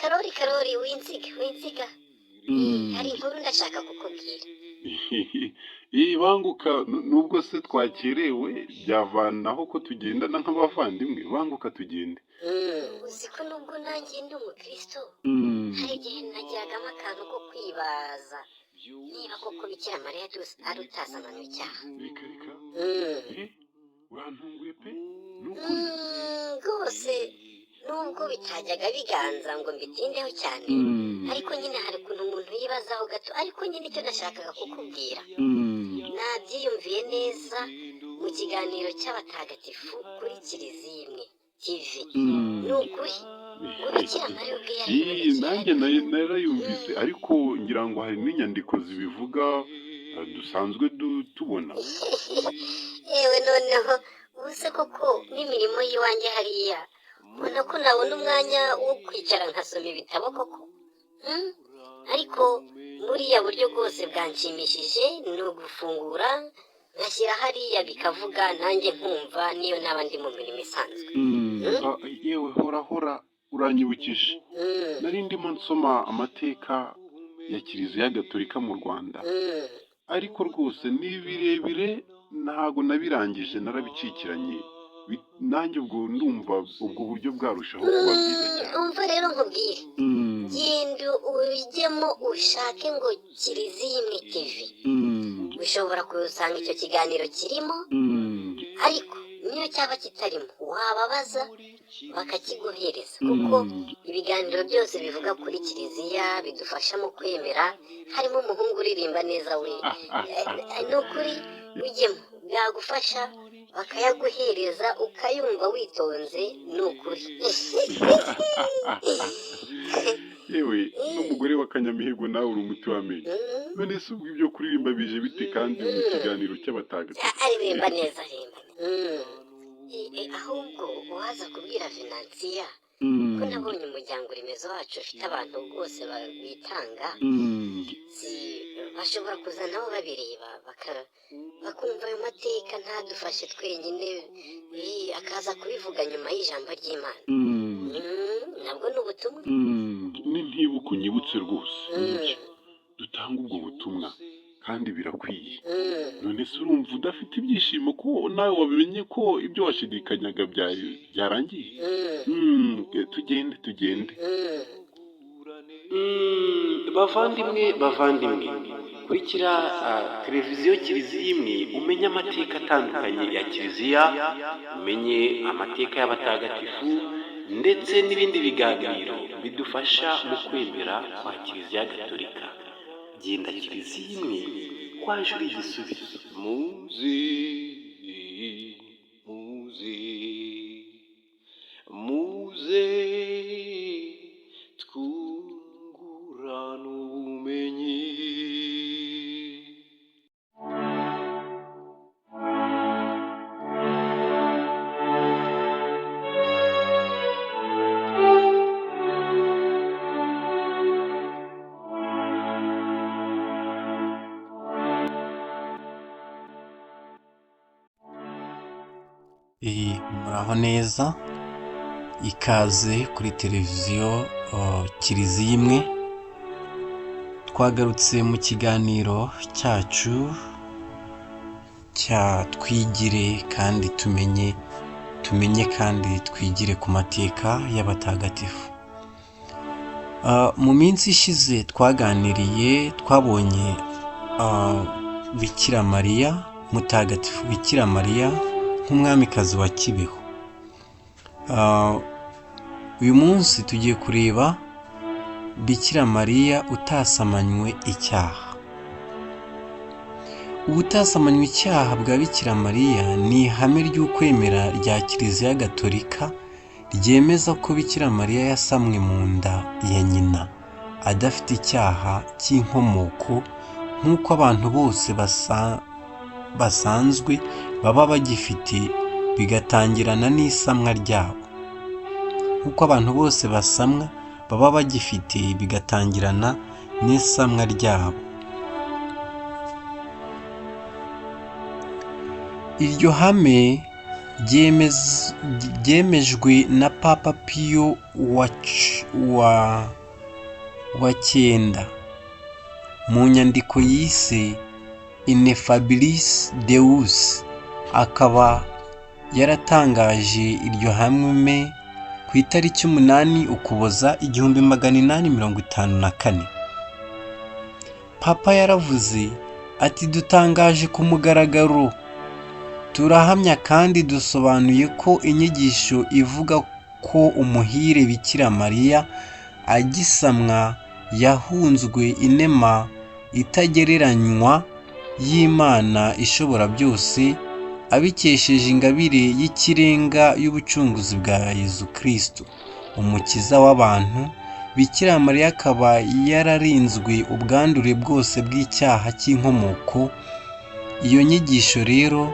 Karori winsiga hari inkuru ndashaka kukubwira. Banguka nubwo se twakerewe byavanaho ko tugendana nk'abavandimwe, banguka tugende. Uzi ko nubwo nanjye ndi umukristo hari igihe nagiragamo akantu ko kwibaza niba koko Bikira Mariya ari utasamanywe icyaha. Reka urantunguye pe rwose nubwo bitajyaga biganza ngo mbitindeho cyane, ariko nyine hari ukuntu umuntu yibazaho gato, ariko nyine icyo nashakaga kukubwira nabyiyumviye neza mu kiganiro cy'abatagatifu kuri Kiliziya Imwe TV. Ni ukuri Bikira Mariya ubwe nanjye narayumvise, ariko ngira ngo hari n'inyandiko zibivuga dusanzwe tubona. yewe noneho ubuse koko n'imirimo y'iwanjye hariya ubona ko nabona umwanya wo kwicara nkasoma ibitabo koko. Ariko buriya buryo bwose bwanshimishije ni ugufungura ngashyira hariya bikavuga nanjye nkumva niyo naba ndi mu mirimo isanzwe. Yewe hora uranyibukije, nari ndimo nsoma amateka ya Kiliziya Gatolika mu Rwanda, ariko rwose ni birebire ntago nabirangije, narabicikiranye. Nanjye ubwo ndumva ubwo buryo bwarushaho kuba bwiza cyane. Umva rero nkubwire, genda ujyemo ushake ngo Kiliziya Imwe TV, ushobora gusanga icyo kiganiro kirimo, ariko niyo cyaba kitarimo wababaza bakakiguhereza, kuko ibiganiro byose bivuga kuri Kiliziya bidufasha mu kwemera. Harimo umuhungu uririmba neza we, ni ukuri ujyemo byagufasha bakayaguhereza ukayumva witonze, ni ukuri. yewe n'umugore wa Kanyamihigo nawe uri umuti w'amenyo. None se ubwo ibyo kuririmba bije bite kandi mu kiganiro cy'abatagatifu? Aririmba neza ahubwo waza kubwira Venansiya ko nabonye umuryango remezo wacu ufite abantu bose bitanga, bashobora kuza nabo babireba bakumva ayo mateka, ntadufashe twenyine, akaza kubivuga nyuma y'ijambo ry'Imana. Nabwo ni ubutumwa. Ntibuka unyibutse rwose, dutanga ubwo butumwa kandi birakwiye. None se urumva udafite ibyishimo ko nawe wabimenye ko ibyo washidikanyaga byarangiye? Tugende. Bavandimwe kurikira televiziyo Kiliziya Imwe umenye amateka atandukanye ya Kiliziya, umenye amateka y'abatagatifu ndetse n'ibindi biganiro bidufasha mu kwemera kwa Kiliziya Gatolika. Genda Kiliziya Imwe kwaje uri igisubizo. muze twungurane ubumenyi. Muraho neza, ikaze kuri televiziyo Kiliziya Imwe. Twagarutse mu kiganiro cyacu cya twigire kandi tumenye kandi twigire ku mateka y'abatagatifu. Mu minsi ishize twabonye Bikira Mariya, mutagatifu Bikira Mariya nk'umwamikazi wa Kibeho. Uyu munsi tugiye kureba Bikira Mariya utasamanywe icyaha. Ubutasamanywe icyaha bwa Bikira Mariya ni ihame ry'ukwemera rya Kiliziya Gatolika ryemeza ko Bikira Mariya yasamwe mu nda ya nyina adafite icyaha cy'inkomoko, nk'uko abantu bose basanzwe baba bagifite bigatangirana n'isamwa ryabo. Nk'uko abantu bose basamwa baba bagifite bigatangirana n'isamwa ryabo. Iryo hame ryemejwe na Papa Piyo wa cyenda mu nyandiko yise Ineffabilis Deus, akaba yaratangaje iryo hame ku itariki 8 Ukuboza 1854. Papa yaravuze ati dutangaje ku mugaragaro, turahamya kandi dusobanuye ko inyigisho ivuga ko umuhire Bikira Mariya agisamwa yahunzwe inema itagereranywa y'Imana ishobora byose abikesheje ingabire y'ikirenga y'ubucunguzi bwa Yezu Kristo umukiza w'abantu. Bikira Mariya akaba yararinzwe ubwandure bwose bw'icyaha cy'inkomoko. Iyo nyigisho rero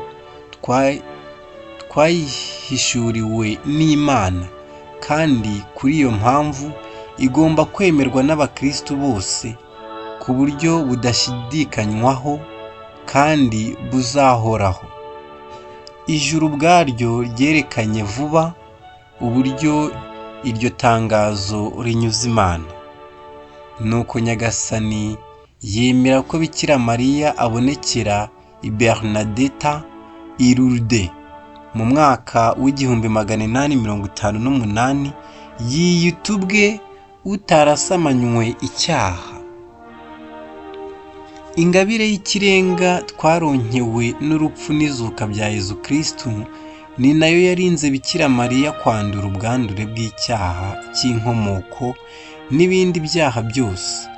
twayihishuriwe n'Imana, kandi kuri iyo mpamvu igomba kwemerwa n'abakristo bose ku buryo budashidikanywaho kandi buzahoraho. Ijuru ubwaryo ryerekanye vuba uburyo iryo tangazo rinyuze Imana. Nuko Nyagasani yemera ko Bikira Mariya abonekera i Bernadetta i Lourdes mu mwaka w'1858 yiyita ubwe utarasamanywe icyaha. Ingabire y'ikirenga twaronkewe n'urupfu n'izuka bya Yezu Kristo ni nayo yarinze Bikira Mariya kwandura ubwandure bw'icyaha cy'inkomoko n'ibindi byaha byose.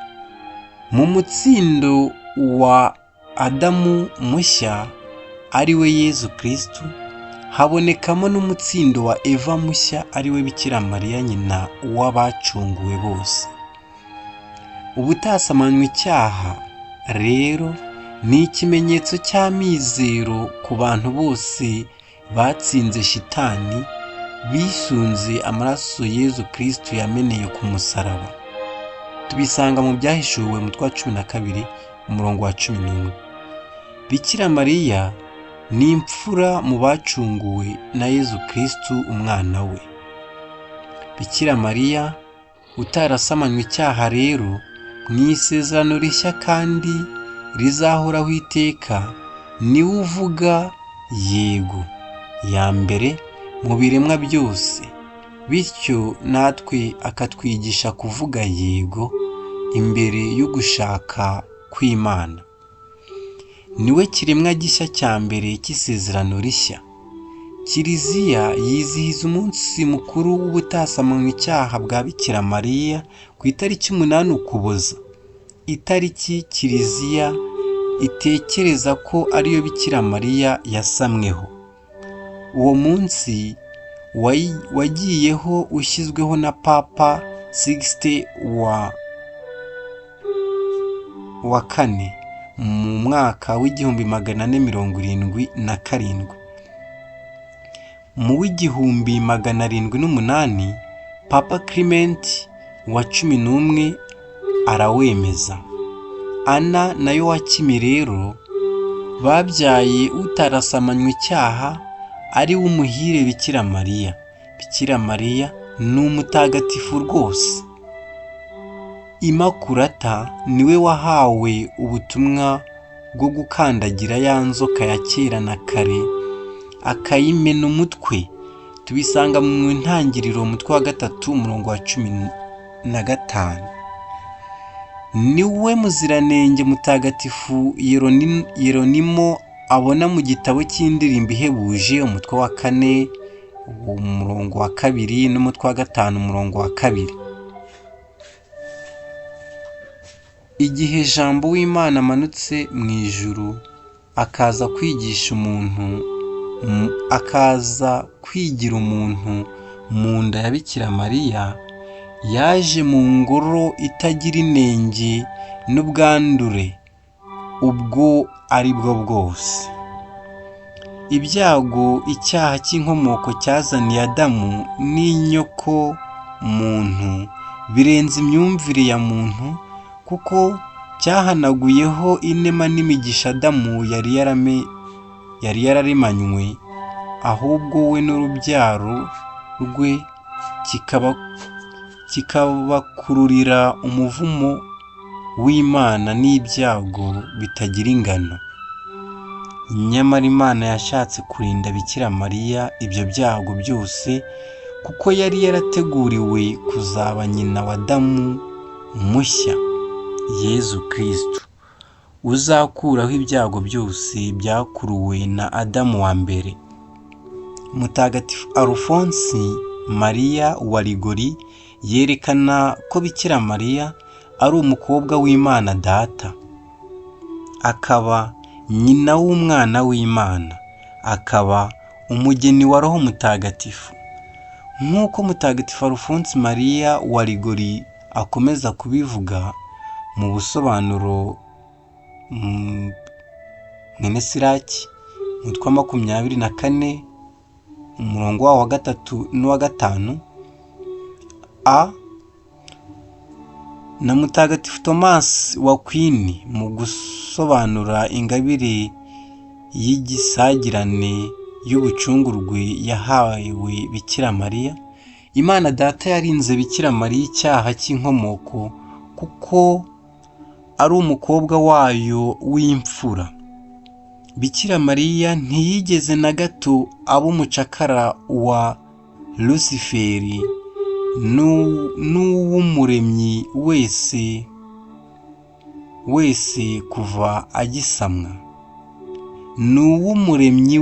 Mu mutsindo wa Adamu mushya ari we Yezu Kristo habonekamo n'umutsindo wa Eva mushya ari we Bikira Mariya nyina w'abacunguwe bose. Ubutasamanywe icyaha rero ni ikimenyetso cy'amizero ku bantu bose batsinze shitani bisunze amaraso Yezu Kristo yameneye ku musaraba. Tubisanga mu byahishuwe umutwe wa 12 umurongo wa 11. Bikira Mariya ni imfura mu bacunguwe na Yezu Kristo umwana we. Bikira Mariya utarasamanywe icyaha rero mu isezerano rishya kandi rizahoraho iteka niwe uvuga yego ya mbere mu biremwa byose, bityo natwe akatwigisha kuvuga yego imbere yo gushaka kw'Imana. Niwe kiremwa gishya cya mbere cy'isezerano rishya. Kiliziya yizihiza umunsi mukuru w'ubutasamanywe icyaha bwa Bikira Mariya ku itariki 8 Ukuboza, itariki Kiliziya itekereza ko ariyo Bikira Mariya yasamweho. Uwo munsi wagiyeho ushyizweho na Papa Sixte wa kane mu mwaka w'1477. Mu w'1708 Papa Clement wa 11 arawemeza. Ana na Yoakimi rero babyaye utarasamanywe icyaha ari w'umuhire Bikira Mariya. Bikira Mariya ni umutagatifu rwose. Imakurata niwe wahawe ubutumwa bwo gukandagira ya nzoka ya kera na kare akayimena umutwe. Tubisanga mu ntangiriro umutwe wa 3 umurongo wa 15. Niwe muziranenge mutagatifu Yeronimo abona mu gitabo cy'indirimbo ihebuje umutwe wa 4 umurongo wa 2 n'umutwe wa 5 umurongo wa 2. Igihe Jambo w'Imana amanutse mu ijuru akaza kwigira umuntu mu nda ya Bikira Mariya, yaje mu ngoro itagira inenge n'ubwandure ubwo ari bwo bwose. Ibyago icyaha cy'inkomoko cyazaniye Adamu n'inyoko muntu birenze imyumvire ya muntu, kuko cyahanaguyeho inema n'imigisha Adamu yari yararemanywe ahubwo we n'urubyaro rwe kikabakururira umuvumo w'Imana n'ibyago bitagira ingano. Nyamara Imana yashatse kurinda Bikira Mariya ibyo byago byose kuko yari yarateguriwe kuzaba nyina wa Adamu mushya, Yezu Kristo, uzakuraho ibyago byose byakuruwe na Adamu wa mbere. Mutagatifu Alphonse Maria wa Ligori yerekana ko Bikira Mariya ari umukobwa w'Imana Data, akaba nyina w'umwana w'Imana, akaba umugeni wa Roho Mutagatifu. Nk'uko Mutagatifu Alphonse Maria wa Ligori akomeza kubivuga mu busobanuro mwene Siraki umutwe wa 24 umurongo wa 3 n'uwa 5, na Mutagatifu Thomas wa Aquin mu gusobanura ingabire y'igisagirane y'ubucungurwe yahawe Bikira Mariya. Imana Data yarinze Bikira Mariya icyaha cy'inkomoko kuko ari umukobwa wayo w'imfura. Bikira Mariya ntiyigeze na gato aba umucakara wa Lusiferi n'uw'umuremyi wese kuva agisamwa, n'uw'umuremyi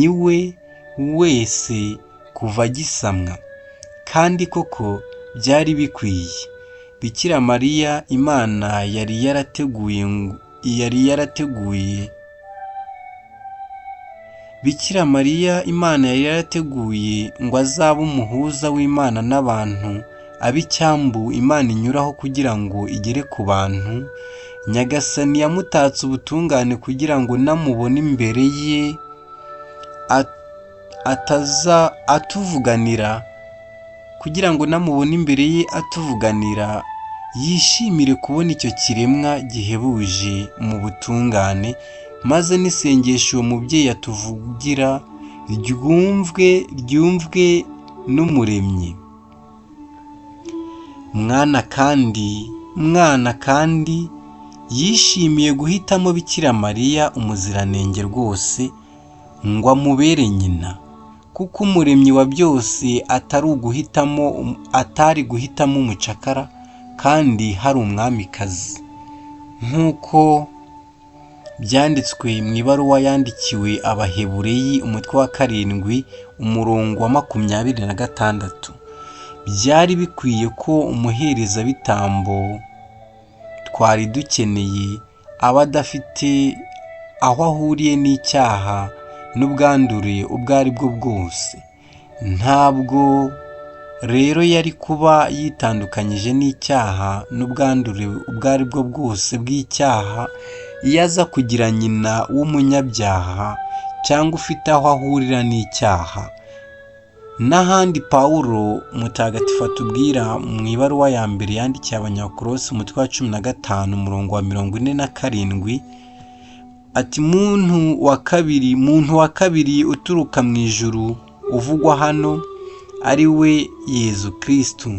we wese kuva agisamwa. Kandi koko byari bikwiye. Bikira Mariya Imana yari yarateguye ngo azabe umuhuza w'Imana n'abantu, ab'icyambu Imana inyuraho kugira ngo igere ku bantu. Nyagasani yamutatse ubutungane kugira ngo namubona imbere ye atuvuganira, yishimire kubona icyo kiremwa gihebuje mu butungane, maze n'isengesho uwo mubyeyi atuvugira ryumvwe n'umuremyi. Mwana kandi yishimiye guhitamo Bikira Mariya umuziranenge rwose ngo amubere nyina, kuko umuremyi wa byose atari guhitamo umucakara kandi hari umwamikazi, nk'uko byanditswe mu ibaruwa yandikiwe Abahebureyi umutwe wa 7 umurongo wa 26. Byari bikwiye ko umuherezabitambo twari dukeneye aba adafite aho ahuriye n'icyaha n'ubwandure ubwo ari bwo bwose. Ntabwo rero yari kuba yitandukanyije n'icyaha n'ubwandure ubwo ari bwo bwose bw'icyaha iyo aza kugira nyina w'umunyabyaha cyangwa ufite aho ahurira n'icyaha. N'ahandi Pawulo Mutagatifu atubwira mu ibaruwa ya mbere yandikiye Abanyakolosi umutwe wa 15 umurongo wa 47, ati muntu wa kabiri uturuka mu ijuru uvugwa hano ari we Yezu Kristo,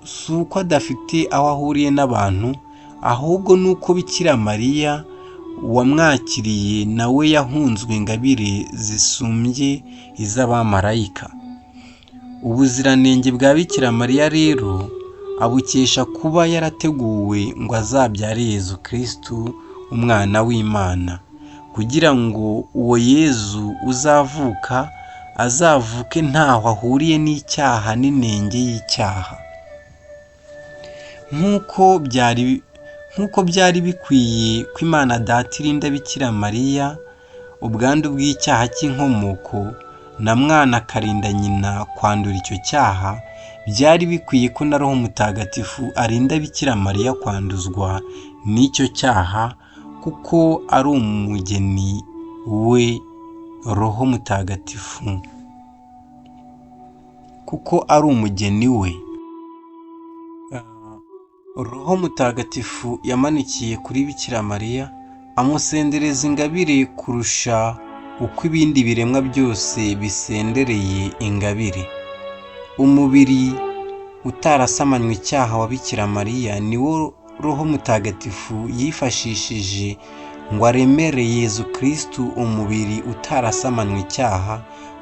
suko adafite aho ahuriye n'abantu, ahubwo nuko Bikira Mariya wamwakiriye nawe yahunzwe ingabire zisumbye iz'abamarayika. Ubuziranenge bwa Bikira Mariya rero abukesha kuba yarateguwe ngo azabyare Yezu Kristo umwana w'Imana, kugira ngo uwo Yezu uzavuka azavuke ntaho ahuriye n'icyaha n'inenge y'icyaha. Nk'uko byari bikwiye ko Imana Data irinda Bikira Mariya ubwandu bw'icyaha cy'inkomoko, na mwana akarinda nyina kwandura icyo cyaha, byari bikwiye ko na Roho Mutagatifu arinda Bikira Mariya kwanduzwa n'icyo cyaha, kuko ari umugeni we Roho Mutagatifu, Roho Mutagatifu yamanikiye kuri Bikira Mariya amusendereza ingabire kurusha uko ibindi biremwa byose bisendereye ingabire. Umubiri utarasamanywe icyaha wa Bikira Mariya niwo Roho Mutagatifu yifashishije ngo aremere Yezu Kristu umubiri utarasamanywe icyaha,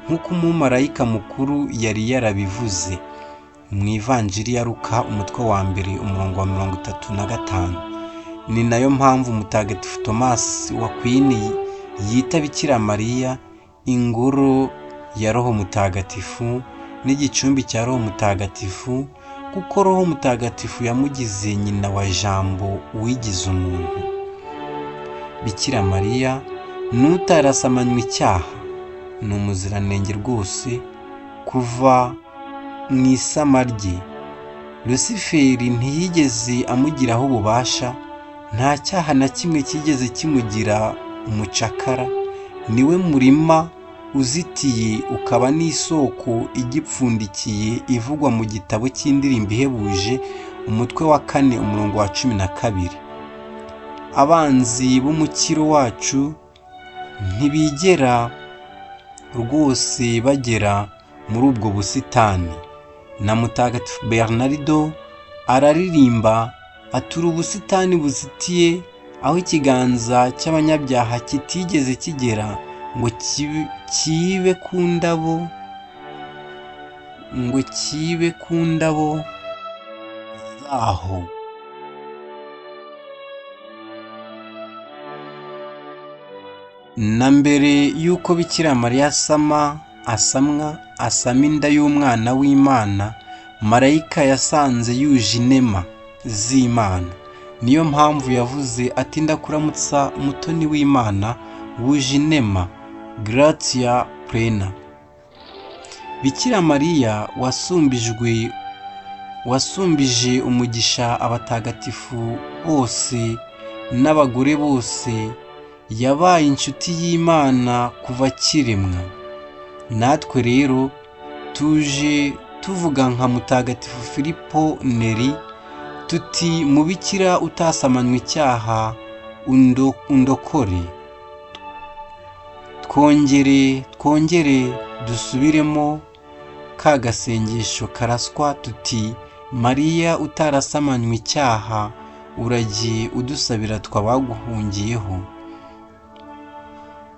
nk'uko umumarayika mukuru yari yarabivuze mu Ivanjiri ya Luka umutwe wa 1 umurongo wa 35. Ni nayo mpamvu Mutagatifu Tomasi w'Akwini yita Bikira Mariya ingoro ya Roho Mutagatifu n'igicumbi cya Roho Mutagatifu, kuko Roho Mutagatifu yamugize nyina wa Jambo wigize umuntu. Bikira Mariya n'utarasamanywe icyaha, ni umuziranenge rwose kuva mu isama rye. Lusiferi ntiyigeze amugiraho ububasha, nta cyaha na kimwe kigeze kimugira umucakara. Niwe murima uzitiye, ukaba n'isoko igipfundikiye ivugwa mu gitabo cy'indirimbo ihebuje umutwe wa 4 umurongo wa 12. Abanzi b'umukiro wacu ntibigera rwose bagera muri ubwo busitani. Na Mutagatifu Bernardo araririmba atura ubusitani buzitiye, aho ikiganza cy'abanyabyaha kitigeze kigera ngo kibe ku ndabo zaho. Na mbere y'uko Bikira Mariya asama inda y'umwana w'Imana, marayika yasanze yuje inema z'Imana. Niyo mpamvu yavuze ati ndakuramutsa mutoni w'Imana wuje inema, gratia plena. Bikira Mariya wasumbije umugisha abatagatifu bose n'abagore bose, yabaye inshuti y'Imana kuva kiremwa. Natwe rero tuje tuvuga nka Mutagatifu Filipo Neri tuti mubikira utasamanywe icyaha undokore. Twongere dusubiremo ka gasengesho karaswa tuti Mariya utarasamanywe icyaha, uragiye udusabira twabaguhungiyeho.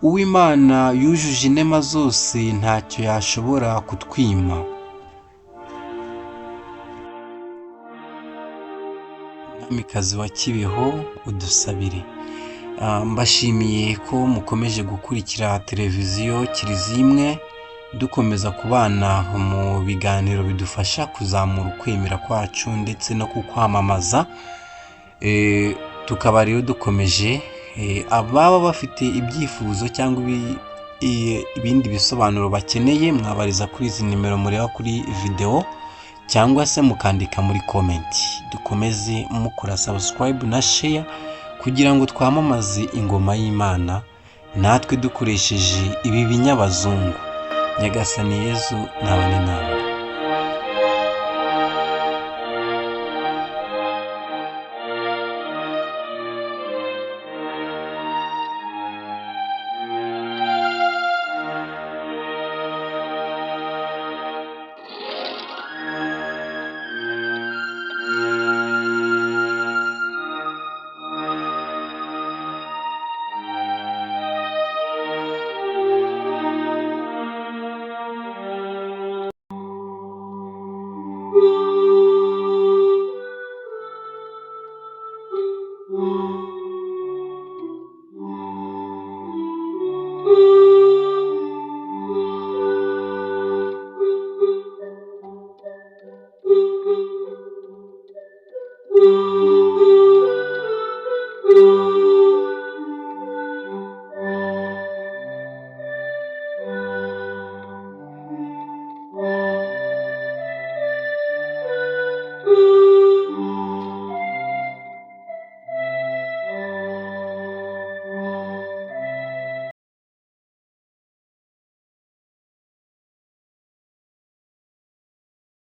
Uw'Imana yujuje inema zose ntacyo yashobora kutwima. Mwamikazi wa Kibeho udusabire. Mbashimiye ko mukomeje gukurikira televiziyo Kiliziya Imwe, dukomeza kubana mu biganiro bidufasha kuzamura ukwemera kwacu ndetse no kukwamamaza. Tukaba rero dukomeje, ababa bafite ibyifuzo cyangwa ibindi bisobanuro bakeneye, mwabariza kuri izi nimero mureba kuri video cyangwa se mukandika muri comment. Dukomeze mukora subscribe na share kugira ngo twamamaze ingoma y'Imana, natwe dukoresheje ibi binyabazungu. Nyagasani Yezu nabane namwe.